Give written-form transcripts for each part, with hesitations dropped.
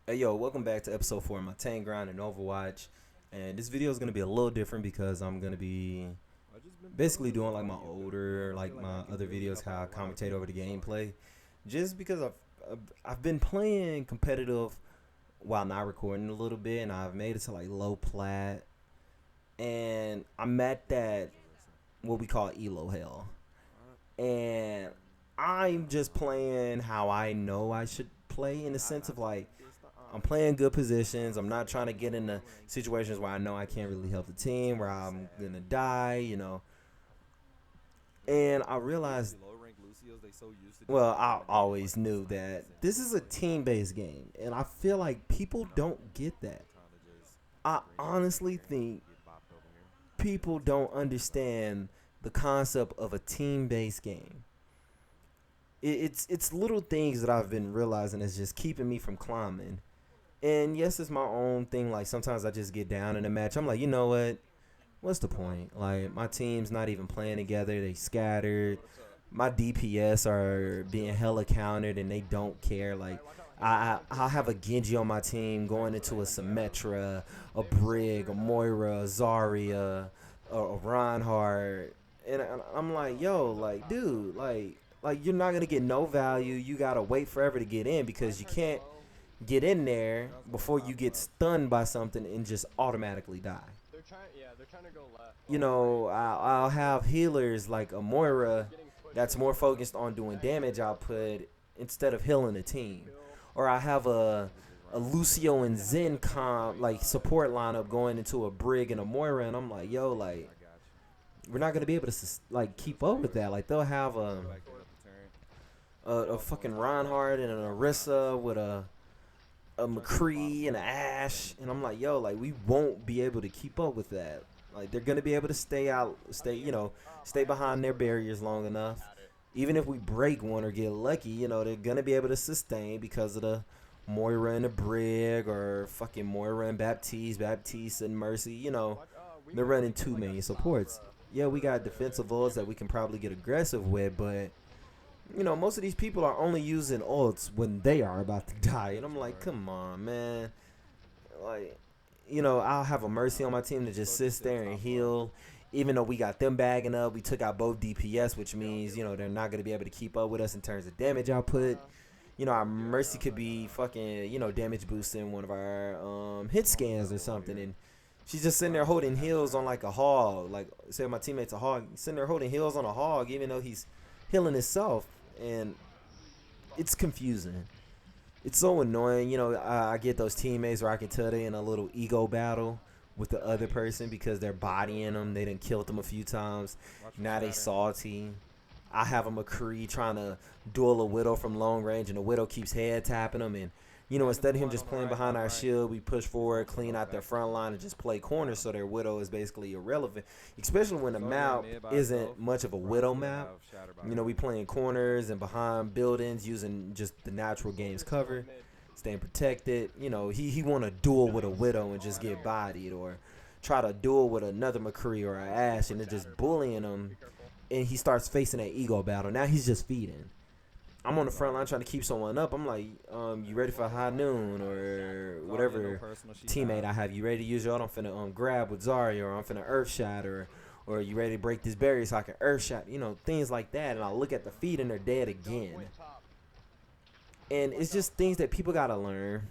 Hey yo, welcome back to episode 4 of my tank grind in Overwatch. And this video is gonna be a little different because I'm gonna be basically doing like my older, like my other videos, how I commentate over the gameplay. Just because I've been playing competitive while not recording a little bit, and I've made it to like low plat, and I'm at that what we call elo hell, and I'm just playing how I know I should play in the sense of like I'm playing good positions. I'm not trying to get into situations where I know I can't really help the team, where I'm gonna die. And I realized, well, I always knew that this is a team-based game, and I feel like people don't get that. I honestly think people don't understand the concept of a team-based game. It's little things that I've been realizing is just keeping me from climbing. And yes, it's my own thing. Like sometimes I just get down in a match. I'm like, you know what? What's the point? Like my team's not even playing together. They scattered. My DPS are being hella countered, and they don't care. Like I'll have a Genji on my team going into a Symmetra, a Brig, a Moira, a Zarya, a Reinhardt, and I'm like, yo, like, dude, like you're not gonna get no value. You gotta wait forever to get in because you can't get in there before you get stunned by something and just automatically die. I'll have healers like a Moira that's more focused on doing damage output instead of healing the team. Or I have a Lucio and Zen comp like support lineup going into a Brig and a Moira, and I'm like, yo, like we're not gonna be able to like keep up with that. Like they'll have a fucking Reinhardt and an Orisa with a McCree and an Ash, and I'm like, yo, like we won't be able to keep up with that. Like they're gonna be able to stay behind their barriers long enough. Even if we break one or get lucky, they're gonna be able to sustain because of the Moira and the Brig or fucking Moira and Baptiste and Mercy. They're running two main supports. Yeah, we got defensive ults that we can probably get aggressive with, but most of these people are only using ults when they are about to die. And I'm like, come on, man. Like, I'll have a Mercy on my team that just sits there and heal. Even though we got them bagging up, we took out both DPS, which means, they're not going to be able to keep up with us in terms of damage output. Our Mercy could be fucking, damage boosting one of our hit scans or something. And she's just sitting there holding heals on like a hog. Like, say my teammate's a hog. He's sitting there holding heals on a hog, even though he's healing himself. And it's confusing. It's so annoying. I get those teammates where I can tell they're in a little ego battle with the other person because they're bodying them. They done killed them a few times. Now they salty. I have a McCree trying to duel a Widow from long range, and the Widow keeps head tapping them. And, instead of him just playing behind our shield, we push forward, clean out their front line, and just play corners so their Widow is basically irrelevant, especially when the map isn't much of a Widow map. We playing corners and behind buildings using just the natural game's cover, staying protected. He want to duel with a Widow and just get bodied, or try to duel with another McCree or an Ash, and they're just bullying him, and he starts facing that ego battle. Now he's just feeding. I'm on the front line trying to keep someone up. I'm like, you ready for high noon or whatever teammate I have? You ready to use your ult? I'm finna grab with Zarya, or I'm finna earth shot, or you ready to break this barrier so I can earth shot? Things like that. And I look at the feed and they're dead again. And it's just things that people gotta learn.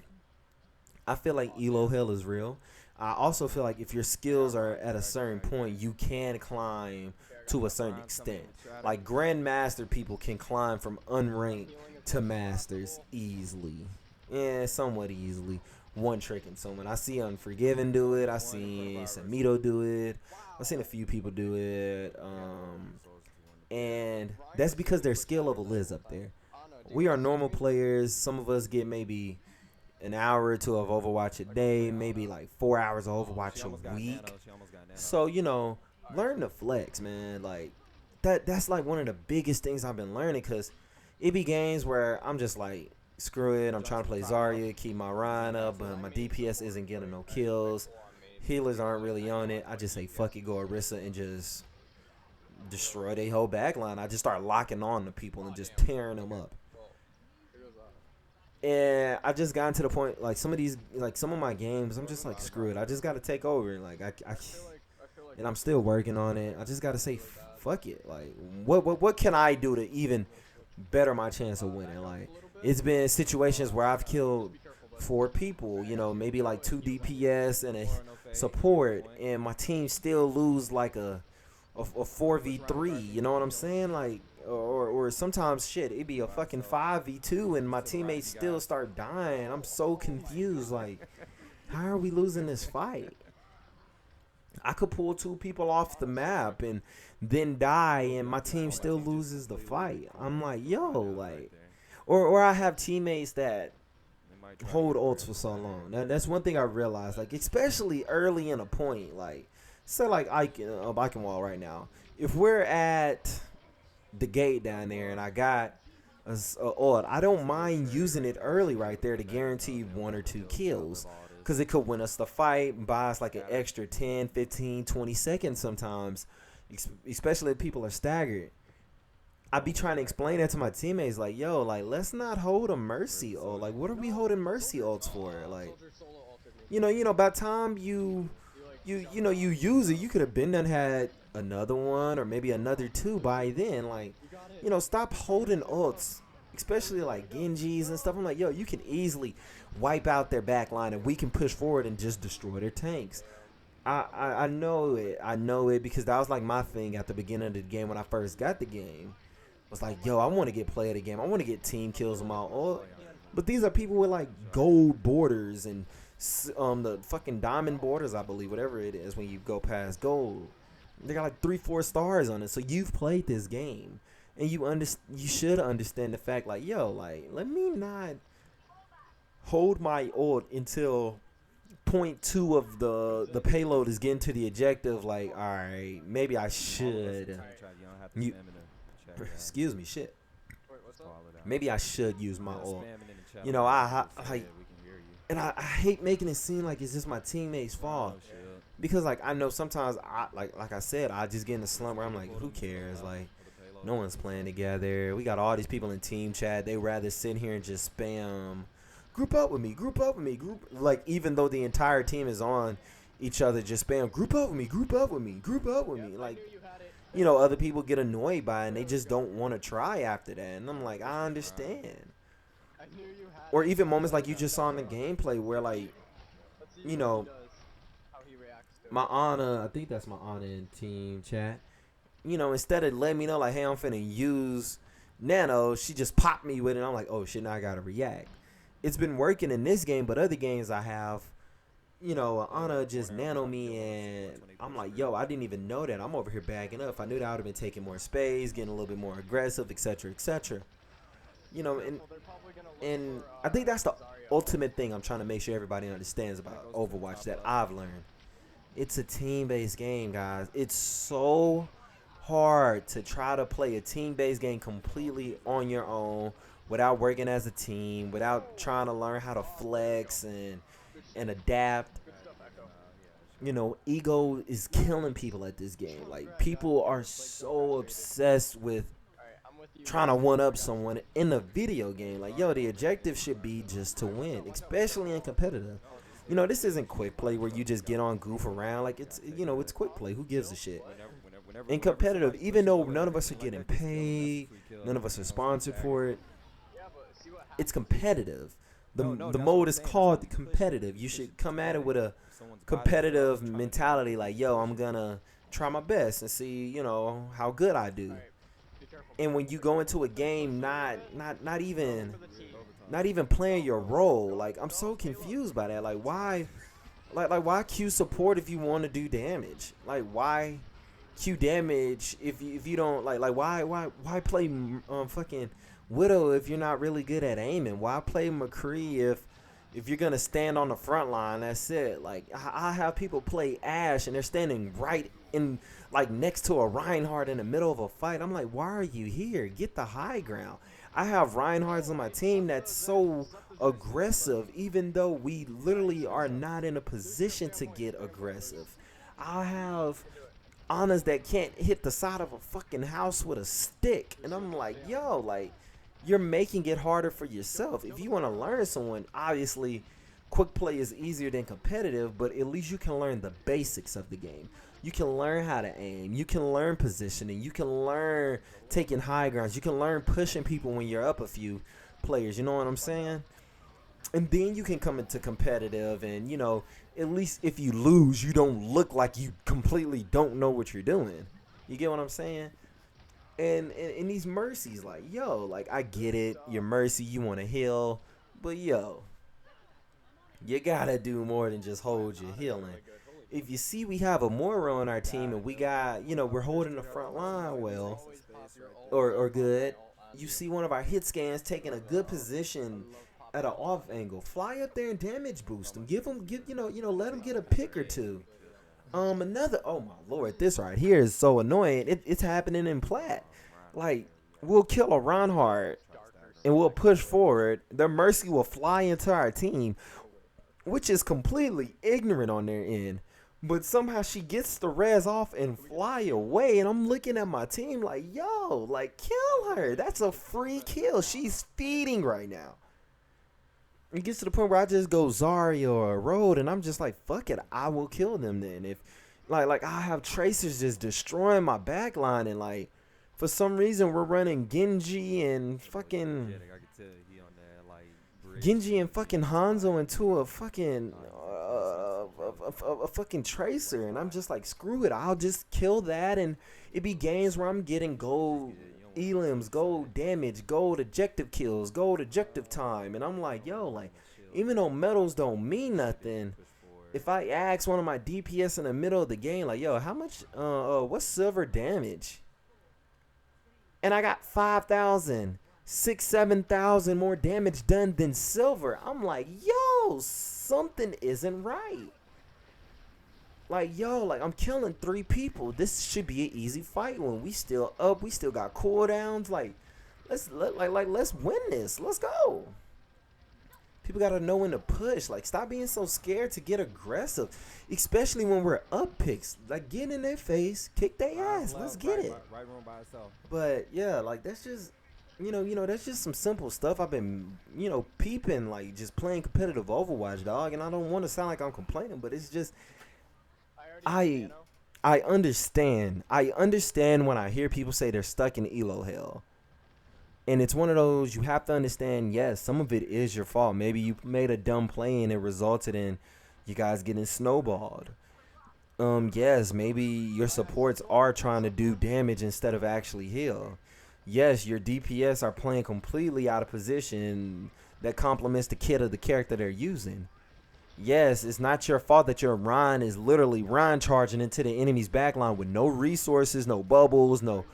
I feel like elo hell is real. I also feel like if your skills are at a certain point, you can climb to a certain extent. Like grandmaster people can climb from unranked to masters easily. Yeah, somewhat easily. One tricking someone. I see Unforgiven do it. I see Samito do it. I've seen a few people do it. And that's because their skill level is up there. We are normal players. Some of us get maybe an hour or two of Overwatch a day, maybe like 4 hours of Overwatch a week. So, learn to flex, man. Like that's like one of the biggest things I've been learning, because it be games where I'm just like, screw it, I'm trying to play Zarya, keep my Ryan up, but my DPS isn't getting no kills. Healers aren't really on it. I just say fuck it, go Orisa and just destroy their whole backline. I just start locking on to people and just tearing them up. And I just gotten to the point, like some of my games, I'm just like, screw it. I just got to take over. Like and I'm still working on it. I just got to say, fuck it. Like, what can I do to even better my chance of winning? Like, it's been situations where I've killed 4 people, you know, maybe like 2 DPS and a support, and my team still lose like a 4v3. You know what I'm saying? Like, or sometimes shit, it'd be a fucking 5v2 and my teammates still start dying. I'm so confused. Like, how are we losing this fight? I could pull 2 people off the map and then die, and my team still loses the fight. I'm like, yo, like, or I have teammates that hold ults for so long. That's one thing I realized, like, especially early in a point. Like, say like Iconwall right now. If we're at the gate down there and I got a ult, I don't mind using it early right there to guarantee 1 or 2 kills. Because it could win us the fight and buy us like an extra 10, 15, 20 seconds sometimes. Especially if people are staggered. I be trying to explain that to my teammates. Like, yo, like, let's not hold a mercy ult. Like, what are we holding mercy ults for? Like, you know, by the time you use it, you could have been done had another one or maybe another 2 by then. Like, you know, stop holding ults. Especially like Genjis and stuff. I'm like, yo, you can easily wipe out their back line and we can push forward and just destroy their tanks. I know it. I know it because that was like my thing at the beginning of the game when I first got the game. I was like, yo, I want to get play of the game. I want to get team kills on my ult. But these are people with like gold borders and the fucking diamond borders, I believe, whatever it is when you go past gold. They got like 3-4 stars on it. So you've played this game. And you should understand the fact, like, yo, like, let me not hold my ult until point 2 of the payload is getting to the objective. Like, all right, maybe I should. Excuse me, shit. Maybe I should use my ult. You know, I hate making it seem like it's just my teammates' fault. Because, like, I know sometimes, like I said, I just get in the slump where I'm like, who cares? Like, no one's playing together. We got all these people in team chat. They rather sit here and just spam, group up with me, group up with me, like, even though the entire team is on each other, just spam, group up with me, group up with me, group up with me. Like, you know, other people get annoyed by it and they just don't want to try after that. And I'm like, I understand. Or even moments like you just saw in the gameplay where, like, you know, my Ana, I think that's my Ana in team chat. You know, instead of letting me know, like, hey, I'm finna use Nano, she just popped me with it. I'm like, oh, shit, now I gotta react. It's been working in this game, but other games I have, you know, Ana just nano me, and I'm like, yo, I didn't even know that. I'm over here backing up. If I knew that, I would have been taking more space, getting a little bit more aggressive, etc., etc. You know, and I think that's the ultimate thing I'm trying to make sure everybody understands about Overwatch that I've learned. It's a team-based game, guys. It's so hard to try to play a team-based game completely on your own without working as a team, without trying to learn how to flex and adapt. You know, ego is killing people at this game. Like, people are so obsessed with trying to one-up someone in a video game. Like, yo, the objective should be just to win, especially in competitive. You know, this isn't quick play where you just get on, goof around. Like, it's, you know, it's quick play. Who gives a shit? In competitive, even though none of us are getting paid, none of us are sponsored for it, it's competitive. The mode is called competitive. You should come at it with a competitive mentality, like, yo, I'm gonna try my best and see, you know, how good I do. And when you go into a game not even playing your role, like, I'm so confused by that. Like, why why Q support if you want to do damage? Like, why Q damage if you don't like why play fucking Widow if you're not really good at aiming? Why play McCree if you're gonna stand on the front line? That's it. Like, I have people play Ashe and they're standing right in, like, next to a Reinhardt in the middle of a fight. I'm like, why are you here? Get the high ground. I have Reinhardts on my team that's so aggressive, even though we literally are not in a position to get aggressive. I have Anas that can't hit the side of a fucking house with a stick, and I'm like, yo, like, you're making it harder for yourself. If you want to learn someone, obviously, quick play is easier than competitive, but at least you can learn the basics of the game. You can learn how to aim. You can learn positioning. You can learn taking high grounds. You can learn pushing people when you're up a few players. You know what I'm saying? And then you can come into competitive, and at least if you lose, you don't look like you completely don't know what you're doing. You get what I'm saying? And these mercies, like, like, I get it. Your mercy, you want to heal, but you gotta do more than just hold your healing. If you see we have a Moro on our team and we got, we're holding the front line well or good, you see one of our hit scans taking a good position at an off angle, fly up there and damage boost them. Let them get a pick or two. Another, oh my lord, this right here is so annoying. It's happening in Plat. Like, we'll kill a Ronhard and we'll push forward. Their mercy will fly into our team, which is completely ignorant on their end. But somehow she gets the res off and fly away, and I'm looking at my team like, like, kill her. That's a free kill. She's feeding right now. It gets to the point where I just go Zarya or Road, and I'm just like, fuck it, I will kill them then. If like I have Tracers just destroying my back line, and like for some reason we're running Genji and fucking Hanzo into a fucking a fucking Tracer, and I'm just like, screw it, I'll just kill that, and it be games where I'm getting gold elims, gold damage, gold objective kills, gold objective time, and I'm like, like, even though medals don't mean nothing, if I ask one of my DPS in the middle of the game, like, how much, what's silver damage? And I got 5,000, 6,000, 7,000 more damage done than silver. I'm like, something isn't right. Like, like, I'm killing 3 people. This should be an easy fight when we still up. We still got cooldowns. Like, let's win this. Let's go. People gotta know when to push. Like, stop being so scared to get aggressive, especially when we're up picks. Like, get in their face, kick their ass. Let's get it. Right room by itself. But yeah, like, that's just, that's just some simple stuff. I've been, peeping, like, just playing competitive Overwatch, dog. And I don't want to sound like I'm complaining, but it's just, I understand. I understand when I hear people say they're stuck in elo hell. And it's one of those, you have to understand, yes, some of it is your fault. Maybe you made a dumb play and it resulted in you guys getting snowballed. Yes, maybe your supports are trying to do damage instead of actually heal. Yes, your DPS are playing completely out of position that complements the kit of the character they're using. Yes, it's not your fault that your Rhine is literally Rhine charging into the enemy's backline with no resources, no bubbles, no,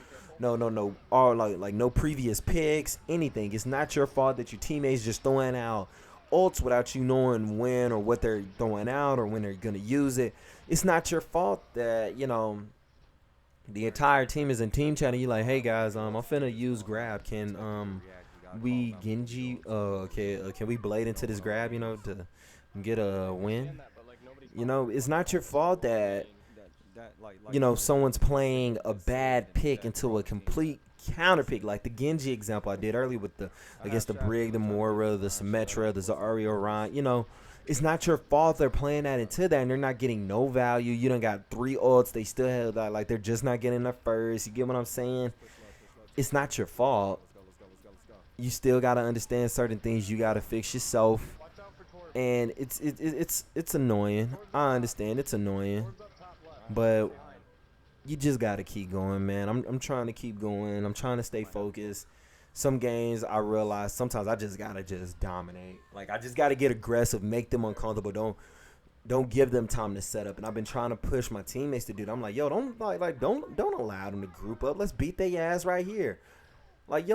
or like no previous picks, anything. It's not your fault that your teammates just throwing out ults without you knowing when or what they're throwing out or when they're gonna use it. It's not your fault that the entire team is in team chat and you're like, hey guys, I'm finna use grab. Can we Genji? Can we blade into this grab? To get a win. It's not your fault that someone's playing a bad pick into a complete counter pick, like the Genji example I did earlier with against the Brig, the Moira, the Symmetra, the Zarya Orion. It's not your fault they're playing that into that and they're not getting no value. You done got 3 ults, they still have that, like, they're just not getting their first. You get what I'm saying? It's not your fault. You still gotta understand certain things. You gotta fix yourself. And it's annoying. I understand it's annoying, but you just gotta keep going, man. I'm trying to keep going. I'm trying to stay focused. Some games I realize sometimes I just gotta dominate. Like, I just gotta get aggressive, make them uncomfortable. Don't give them time to set up. And I've been trying to push my teammates to do that. I'm like, don't allow them to group up. Let's beat their ass right here. Like,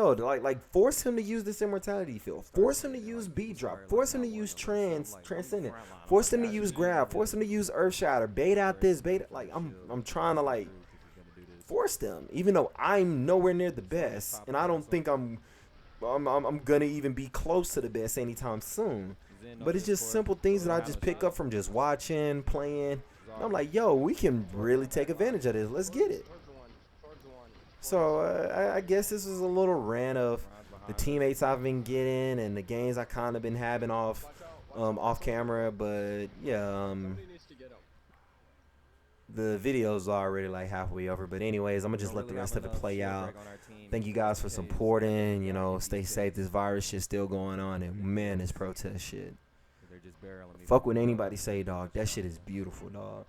force him to use this immortality field. Force him to use beat drop. Force him to use transcendent. Force him to use grab. Force him to use earth shatter. Bait out this, like, I'm trying to, force them, even though I'm nowhere near the best, and I don't think I'm gonna even be close to the best anytime soon. But it's just simple things that I just pick up from just watching, playing. And I'm like, we can really take advantage of this. Let's get it. So I guess this was a little rant of the teammates I've been getting and the games I kind of been having off camera. But yeah, the video's already like halfway over. But anyways, I'm gonna just let the rest of it play out. Thank you guys for supporting. You know, stay safe. This virus shit's still going on, and man, this protest shit. Fuck what anybody say, dog. That shit is beautiful, dog.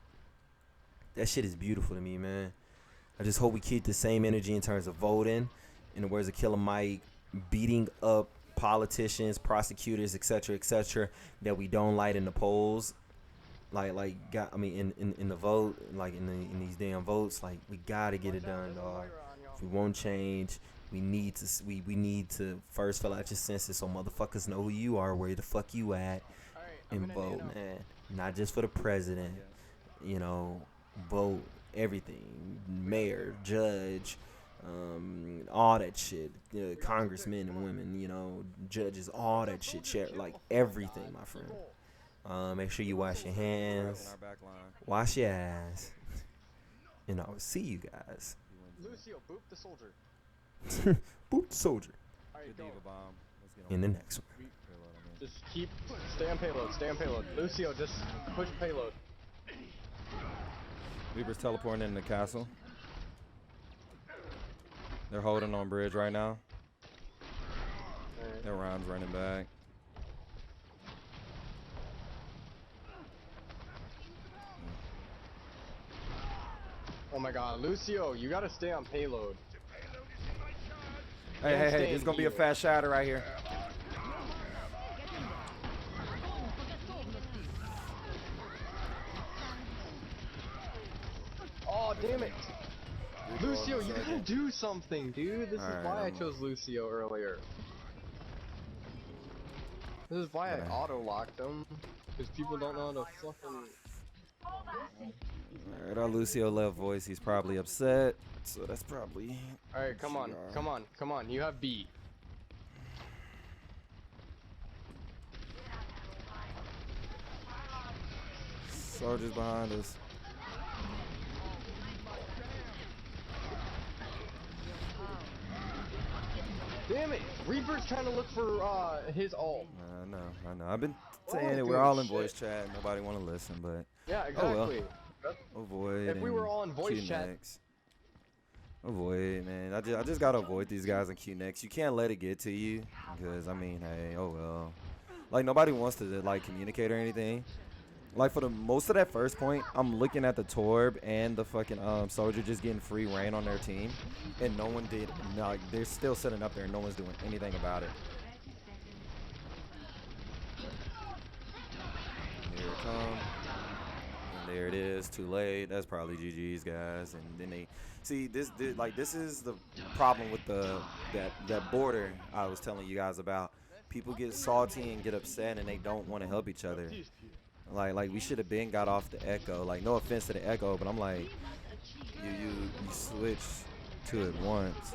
That shit is beautiful to me, man. I just hope we keep the same energy in terms of voting. In the words of Killer Mike, beating up politicians, prosecutors, etc., that we don't light in the polls. In the vote, like in these damn votes, like we gotta get it done, dog. If we won't change, we need to first fill out your census so motherfuckers know who you are, where the fuck you at, and vote, man. Not just for the president, you know, vote everything, mayor, judge, all that shit, congressmen and women, you know, judges, all that shit, like everything, my friend. Make sure you wash your hands, wash your ass, and I'll see you guys. Lucio, boop the soldier. Boop the soldier. Alright, go. In the next one. Just stay on payload. Lucio, just push payload. Reaper's teleporting in the castle. They're holding on bridge right now. Their rounds running back. Oh my god, Lucio, you gotta stay on payload. Hey, this is gonna be a fast shatter right here. Oh, damn it. Lucio, you gotta do something, dude. This is why I chose Lucio earlier. This is why I auto-locked him. Because people don't know how to fucking... Alright, our Lucio left voice, he's probably upset. So that's probably... Alright, come on. You have B. Soldiers behind us. Damn it! Reaper's trying to look for his ult. I know. I've been saying it. We're all in voice chat. Nobody want to listen, but yeah, exactly. Oh well. Avoid. If we were all in voice chat. Avoid, man. I just gotta avoid these guys in Q next. You can't let it get to you, because I mean, hey, oh well. Like nobody wants to like communicate or anything. Like for the most of that first point, I'm looking at the Torb and the fucking soldier just getting free reign on their team, and no one did. Like they're still sitting up there, and no one's doing anything about it. Here it comes, and there it is. Too late. That's probably GG's, guys. And then they see this is the problem with that border I was telling you guys about. People get salty and get upset, and they don't want to help each other. Like we should have been got off the Echo. Like no offense to the Echo, but I'm like, you switch to it once.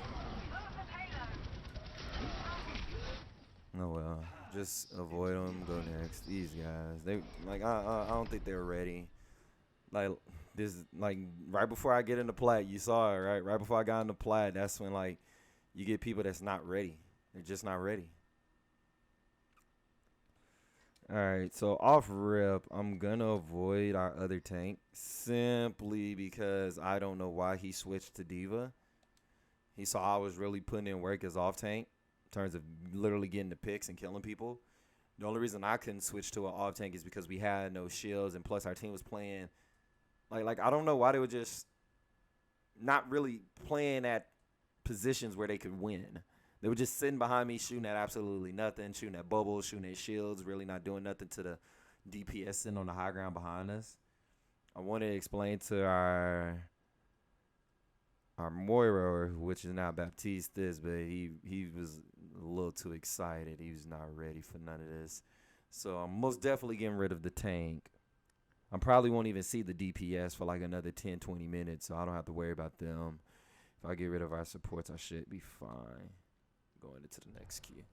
Oh well, just avoid them. Go next. These guys, they like I don't think they're ready. Like this, like right before I get into plat, you saw it right. Right before I got into plat, that's when like you get people that's not ready. They're just not ready. Alright, so off rip, I'm gonna avoid our other tank simply because I don't know why he switched to Diva. He saw I was really putting in work as off tank in terms of literally getting the picks and killing people. The only reason I couldn't switch to an off tank is because we had no shields, and plus our team was playing like I don't know why they were just not really playing at positions where they could win. They were just sitting behind me, shooting at absolutely nothing, shooting at bubbles, shooting at shields, really not doing nothing to the DPS sitting on the high ground behind us. I want to explain to our Moira, which is now Baptiste, this, but he was a little too excited. He was not ready for none of this. So I'm most definitely getting rid of the tank. I probably won't even see the DPS for like another 10, 20 minutes, so I don't have to worry about them. If I get rid of our supports, I should be fine. Going into the next queue.